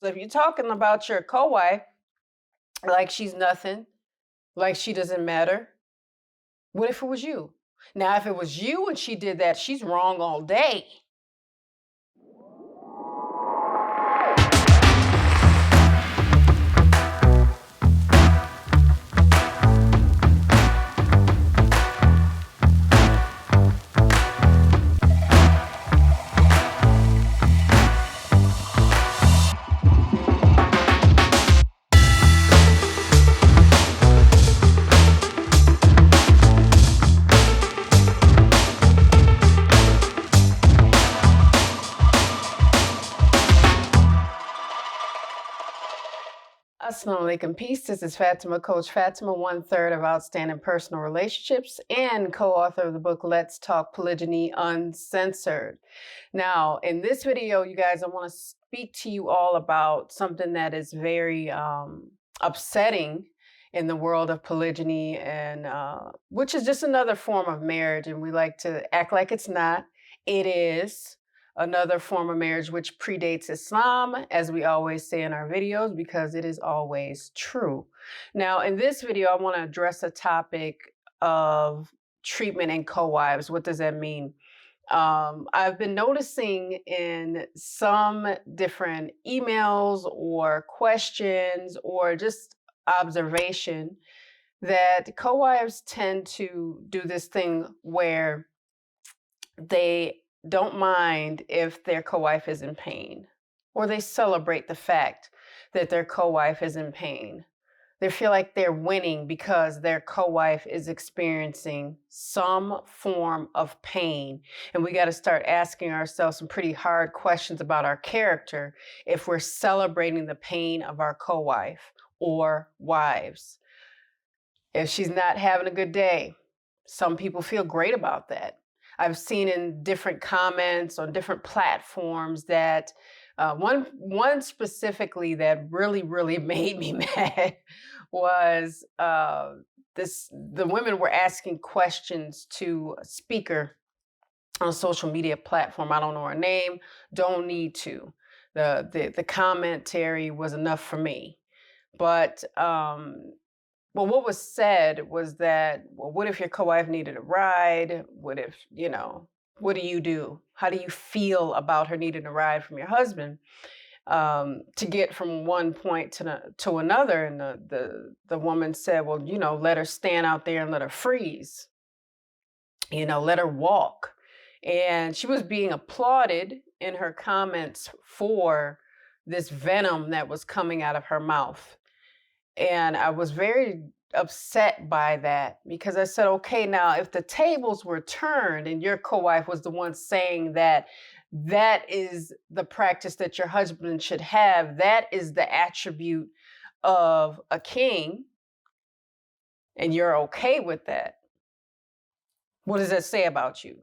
So if you're talking about your co-wife like she's nothing, like she doesn't matter, what if it was you? Now, if it was you and she did that, she's wrong all day. Assalamu alaikum. Peace. This is Fatimah, Coach Fatimah, 1/3 of Outstanding Personal Relationships and co-author of the book, Let's Talk Polygyny Uncensored. Now, in this video, you guys, I want to speak to you all about something that is very upsetting in the world of polygyny, and which is just another form of marriage. And we like to act like it's not. It is another form of marriage which predates Islam, as we always say in our videos, because it is always true. Now, in this video, I want to address a topic of treatment and co-wives. What does that mean? I've been noticing in some different emails or questions or just observation that co-wives tend to do this thing where they don't mind if their co-wife is in pain, or they celebrate the fact that their co-wife is in pain. They feel like they're winning because their co-wife is experiencing some form of pain. And we got to start asking ourselves some pretty hard questions about our character if we're celebrating the pain of our co-wife or wives. If she's not having a good day, some people feel great about that. I've seen in different comments on different platforms that one specifically that really made me mad was the women were asking questions to a speaker on a social media platform. I don't know her name, don't need to. The commentary was enough for me. But well, what was said was that, well, what if your co-wife needed a ride? What if, what do you do? How do you feel about her needing a ride from your husband to get from one point to another? And the woman said, well, let her stand out there and let her freeze. Let her walk. And she was being applauded in her comments for this venom that was coming out of her mouth. And I was very upset by that because I said, okay, now if the tables were turned and your co-wife was the one saying that that is the practice that your husband should have, that is the attribute of a king, and you're okay with that, what does that say about you?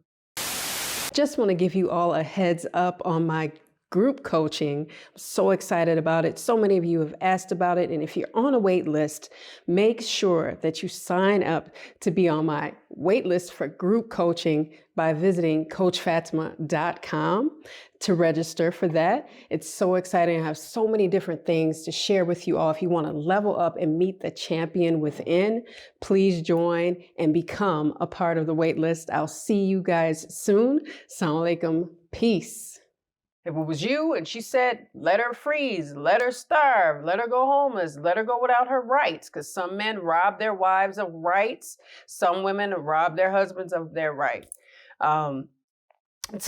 Just want to give you all a heads up on my group coaching. I'm so excited about it. So many of you have asked about it. And if you're on a wait list, make sure that you sign up to be on my wait list for group coaching by visiting coachfatimah.com to register for that. It's so exciting. I have so many different things to share with you all. If you want to level up and meet the champion within, please join and become a part of the wait list. I'll see you guys soon. Assalamu alaikum. Peace. If it was you and she said, let her freeze, let her starve, let her go homeless, let her go without her rights, because some men rob their wives of rights, some women rob their husbands of their right. To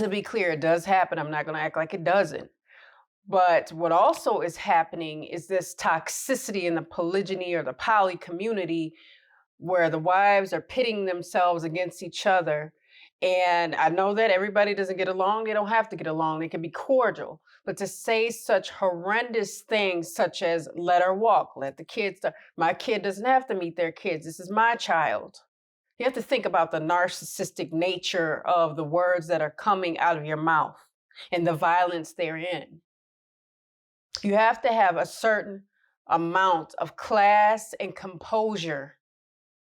be clear, it does happen. I'm not going to act like it doesn't. But what also is happening is this toxicity in the polygyny or the poly community where the wives are pitting themselves against each other. And I know that everybody doesn't get along. They don't have to get along. They can be cordial. But to say such horrendous things such as let her walk, let the kids, my kid doesn't have to meet their kids. This is my child. You have to think about the narcissistic nature of the words that are coming out of your mouth and the violence therein. You have to have a certain amount of class and composure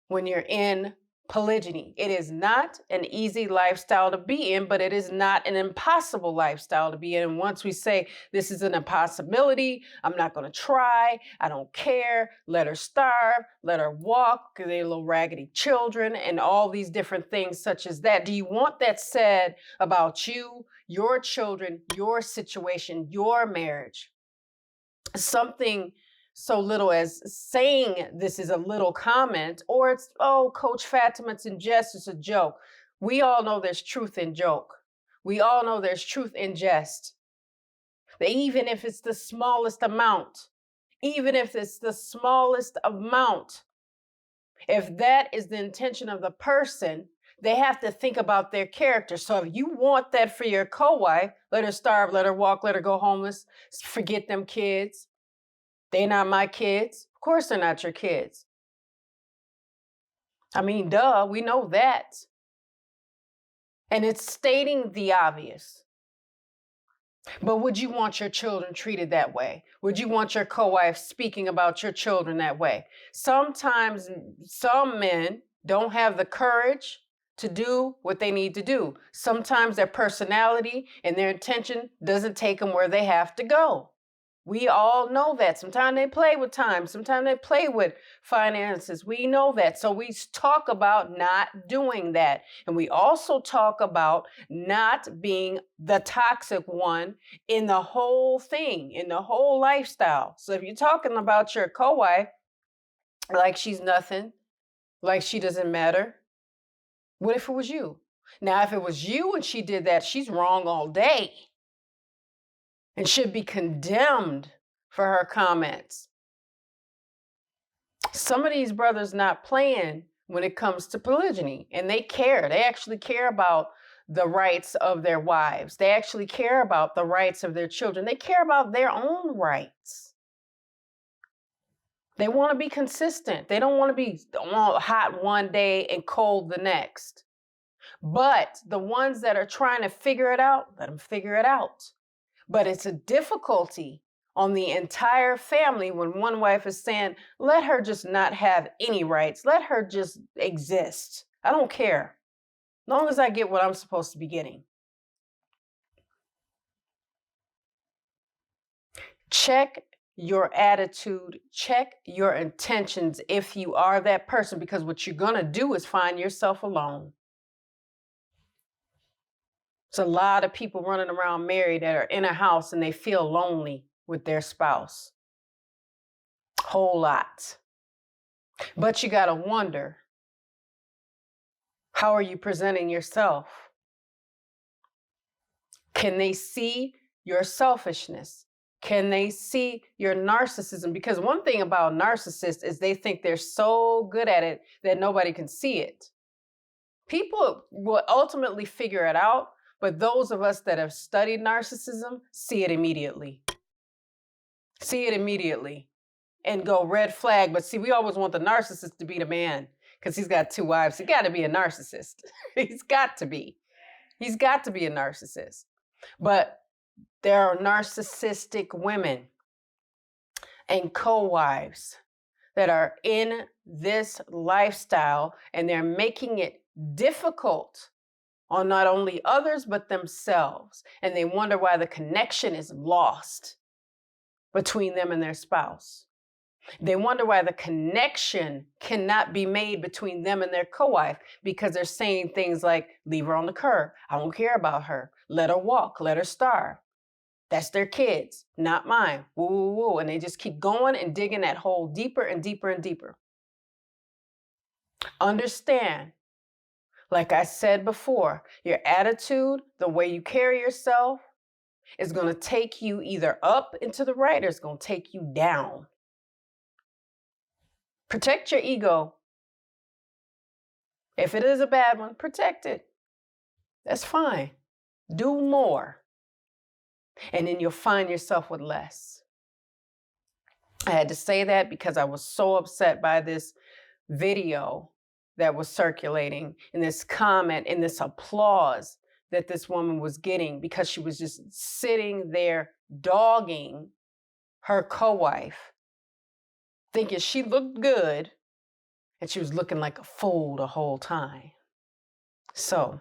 when you're in Polygyny. It is not an easy lifestyle to be in, but it is not an impossible lifestyle to be in. And once we say this is an impossibility, I'm not going to try, I don't care, let her starve, let her walk, they're little raggedy children, and all these different things such as that. Do you want that said about you, your children, your situation, your marriage? Something so little as saying this is a little comment, or it's, oh, Coach Fatimah, it's in jest, it's a joke. We all know there's truth in joke. We all know there's truth in jest. Even if it's the smallest amount, even if it's the smallest amount, if that is the intention of the person, they have to think about their character. So if you want that for your co-wife, let her starve, let her walk, let her go homeless, forget them kids. They're not my kids. Of course they're not your kids. I mean, duh, we know that. And it's stating the obvious. But would you want your children treated that way? Would you want your co-wife speaking about your children that way? Sometimes some men don't have the courage to do what they need to do. Sometimes their personality and their intention doesn't take them where they have to go. We all know that. Sometimes they play with time. Sometimes they play with finances. We know that. So we talk about not doing that. And we also talk about not being the toxic one in the whole thing, in the whole lifestyle. So if you're talking about your co-wife like she's nothing, like she doesn't matter, what if it was you? Now, if it was you and she did that, she's wrong all day and should be condemned for her comments. Some of these brothers not playing when it comes to polygyny, and they care. They actually care about the rights of their wives. They actually care about the rights of their children. They care about their own rights. They want to be consistent. They don't want to be hot one day and cold the next. But the ones that are trying to figure it out, let them figure it out. But it's a difficulty on the entire family when one wife is saying, let her just not have any rights. Let her just exist. I don't care. As long as I get what I'm supposed to be getting. Check your attitude. Check your intentions if you are that person, because what you're going to do is find yourself alone. There's a lot of people running around married that are in a house and they feel lonely with their spouse. Whole lot. But you got to wonder, how are you presenting yourself? Can they see your selfishness? Can they see your narcissism? Because one thing about narcissists is they think they're so good at it that nobody can see it. People will ultimately figure it out, but those of us that have studied narcissism see it immediately. See it immediately and go red flag. But see, we always want the narcissist to be the man because he's got 2 wives. He got to be a narcissist. He's got to be. He's got to be a narcissist. But there are narcissistic women and co-wives that are in this lifestyle, and they're making it difficult on not only others, but themselves. And they wonder why the connection is lost between them and their spouse. They wonder why the connection cannot be made between them and their co-wife, because they're saying things like, leave her on the curb. I don't care about her. Let her walk. Let her starve. That's their kids, not mine. Woo, woo, woo. And they just keep going and digging that hole deeper and deeper and deeper. Understand, like I said before, your attitude, the way you carry yourself, is going to take you either up into the right or it's going to take you down. Protect your ego. If it is a bad one, protect it. That's fine. Do more. And then you'll find yourself with less. I had to say that because I was so upset by this video that was circulating and this comment and this applause that this woman was getting because she was just sitting there dogging her co-wife, thinking she looked good and she was looking like a fool the whole time. So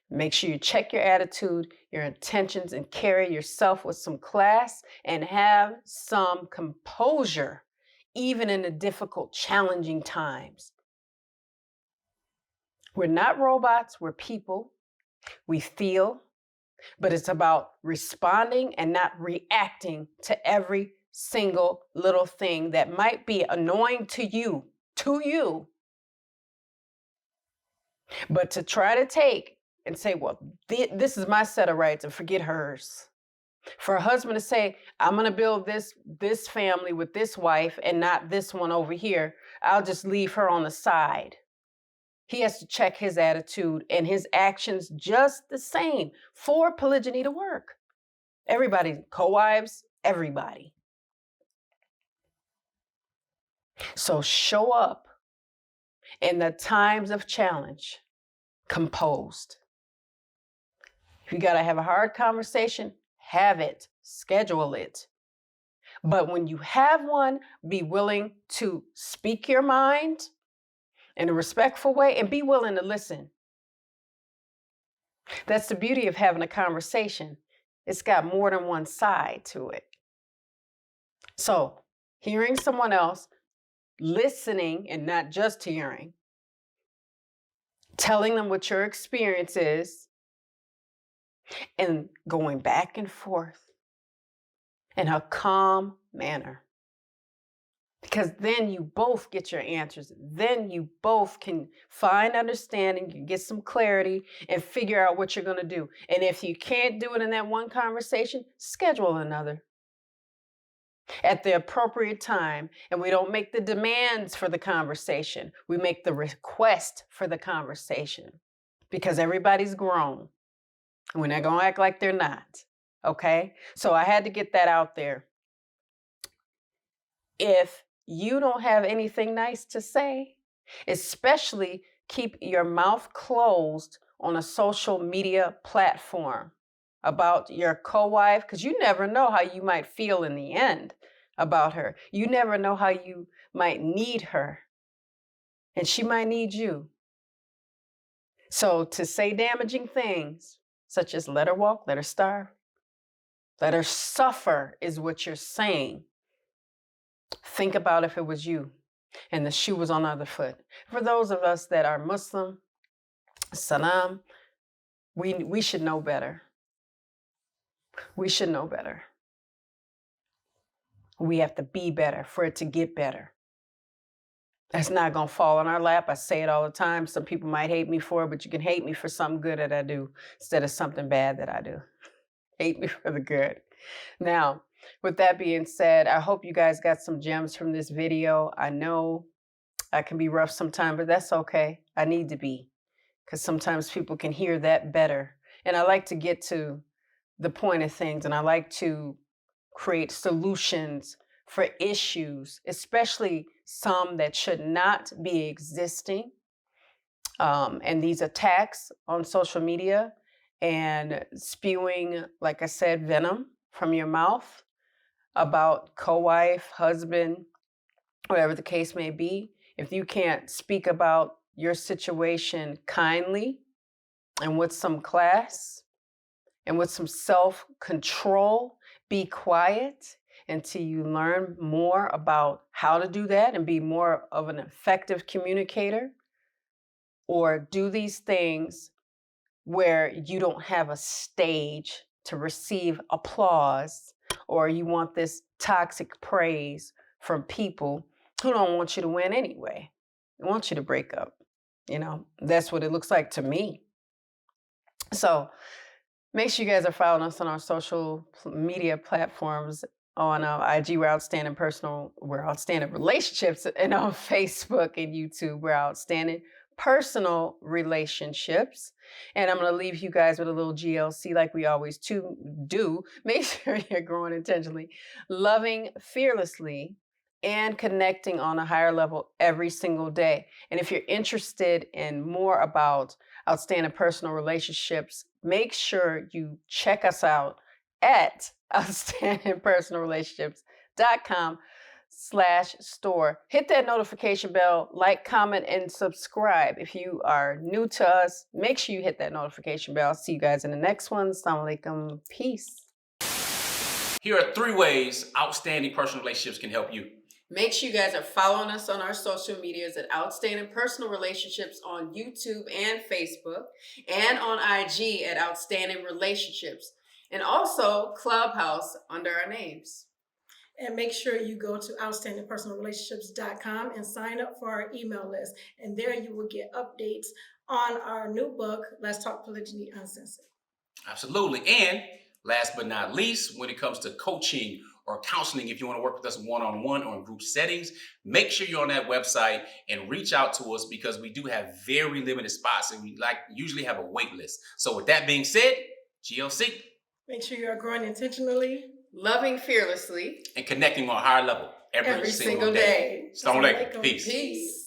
make sure you check your attitude, your intentions, and carry yourself with some class and have some composure, even in the difficult, challenging times. We're not robots, we're people. We feel, but it's about responding and not reacting to every single little thing that might be annoying to you, but to try to take and say, well, this is my set of rights and forget hers. For a husband to say, I'm going to build this family with this wife and not this one over here. I'll just leave her on the side. He has to check his attitude and his actions just the same for polygyny to work. Everybody, co-wives, everybody. So show up in the times of challenge, composed. If you got to have a hard conversation, have it, schedule it. But when you have one, be willing to speak your mind in a respectful way and be willing to listen. That's the beauty of having a conversation. It's got more than one side to it. So hearing someone else, listening and not just hearing, telling them what your experience is, and going back and forth in a calm manner. Because then you both get your answers. Then you both can find understanding, you get some clarity, and figure out what you're going to do. And if you can't do it in that one conversation, schedule another at the appropriate time. And we don't make the demands for the conversation. We make the request for the conversation because everybody's grown. We're not going to act like they're not. Okay? So I had to get that out there. If you don't have anything nice to say, especially keep your mouth closed on a social media platform about your co-wife, because you never know how you might feel in the end about her. You never know how you might need her, and she might need you. So to say damaging things, such as let her walk, let her starve, let her suffer is what you're saying. Think about if it was you and the shoe was on the other foot. For those of us that are Muslim, salam, we should know better. We should know better. We have to be better for it to get better. That's not going to fall on our lap. I say it all the time. Some people might hate me for it, but you can hate me for something good that I do instead of something bad that I do. Hate me for the good. Now, with that being said, I hope you guys got some gems from this video. I know I can be rough sometimes, but that's okay. I need to be, because sometimes people can hear that better. And I like to get to the point of things, and I like to create solutions for issues, especially some that should not be existing. And these attacks on social media and spewing, like I said, venom from your mouth about co-wife, husband, whatever the case may be. If you can't speak about your situation kindly and with some class and with some self-control, be quiet until you learn more about how to do that and be more of an effective communicator, or do these things where you don't have a stage to receive applause, or you want this toxic praise from people who don't want you to win anyway. They want you to break up. You know, that's what it looks like to me. So make sure you guys are following us on our social media platforms. On IG, we're Outstanding Relationships, and on Facebook and YouTube, we're Outstanding Personal Relationships. And I'm going to leave you guys with a little GLC like we always do. Make sure you're growing intentionally, loving fearlessly, and connecting on a higher level every single day. And if you're interested in more about Outstanding Personal Relationships, make sure you check us out at outstandingpersonalrelationships.com. store. Hit that notification bell, like, comment, and subscribe. If you are new to us, make sure you hit that notification bell. I'll see you guys in the next one. Assalamu alaikum. Peace. Here are 3 ways outstanding personal relationships can help you. Make sure you guys are following us on our social medias at Outstanding Personal Relationships on YouTube and Facebook, and on IG at Outstanding Relationships, and also Clubhouse under our names. And make sure you go to outstandingpersonalrelationships.com and sign up for our email list. And there you will get updates on our new book, Let's Talk Polygyny Uncensored. Absolutely. And last but not least, when it comes to coaching or counseling, if you want to work with us one-on-one or in group settings, make sure you're on that website and reach out to us, because we do have very limited spots and we usually have a wait list. So with that being said, GLC. Make sure you are growing intentionally, loving fearlessly, and connecting on a higher level every single day. Assalamu alaikum. Peace.